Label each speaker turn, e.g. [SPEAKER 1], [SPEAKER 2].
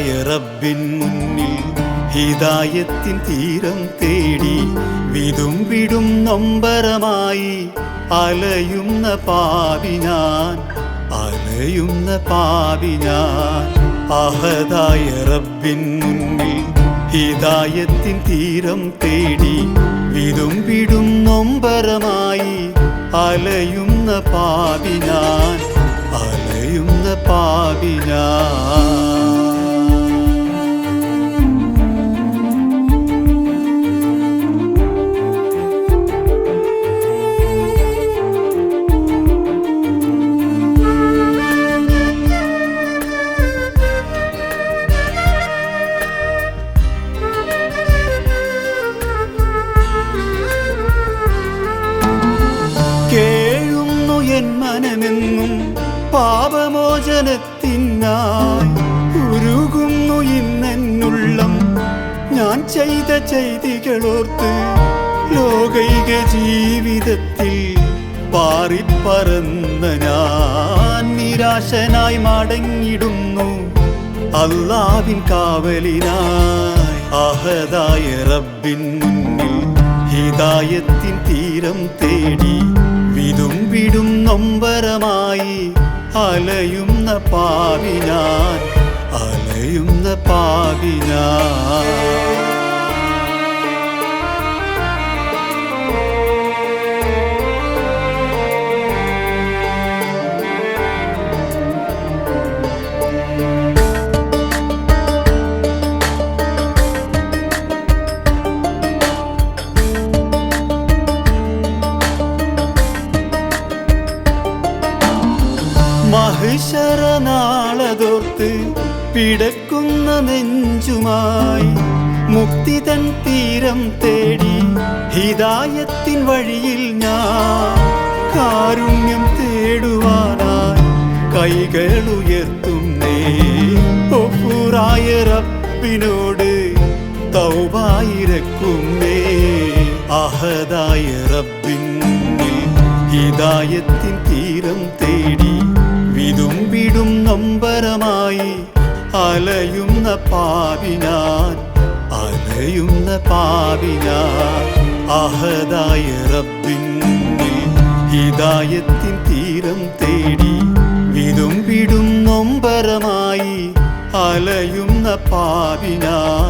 [SPEAKER 1] അഹദായ റബ്ബിൻ മുന്നിൽ ഹിദായത്തിൻ തീരം തേടി വിതുമ്പിടും നൊമ്പരമായി അലയുന്ന പാപി ഞാൻ അഹദായ റബ്ബിൻ മുന്നിൽ ഹിദായത്തിൻ തീരം തേടി വിതുമ്പിടും നൊമ്പരമായി അലയുന്ന പാപി ഞാൻ കേഴുന്നു എൻ മനമെന്നും പാപമോചനത്തിനായി ഉരുകുന്നു ഇന്നെന്നുള്ളം ഞാൻ ചെയ്ത ചെയ്തികളോർത്ത് ലോകൈക ജീവിതത്തിൽ പാറിപ്പറന്ന ഞാൻ നിരാശനായി മടങ്ങിടുന്നു അല്ലാഹുവിൻ കാവലിനായി അഹദായ റബ്ബിൻ മുന്നിൽ ഹിദായത്തിൻ തീരം തേടി വിതുമ്പിടും നൊമ്പരമായി അലയുന്ന പാപി ഞാൻ മഹിശരനാളതോർത്ത് പിടക്കുന്ന നെഞ്ചുമായി മുക്തിതൻ തീരം തേടി ഹിദായത്തിൻ വഴിയിൽ ഞാൻ കാരുണ്യം തേടുവാനായി കൈകളുയർത്തുന്നേ ഗഫൂറായ റബ്ബിനോട് തൗബായിരക്കുന്നേ അഹദായ റബ്ബിൻ ഹിദായത്തിൻ തീരം തേടി വിതുമ്പിടും നൊമ്പരമായി അലയുന്ന പാപി ഞാൻ അഹദായ റബ്ബിൻ ഹിദായത്തിൻ തീരം തേടി വിതുമ്പിടും നൊമ്പരമായി അലയുന്ന പാപി ഞാൻ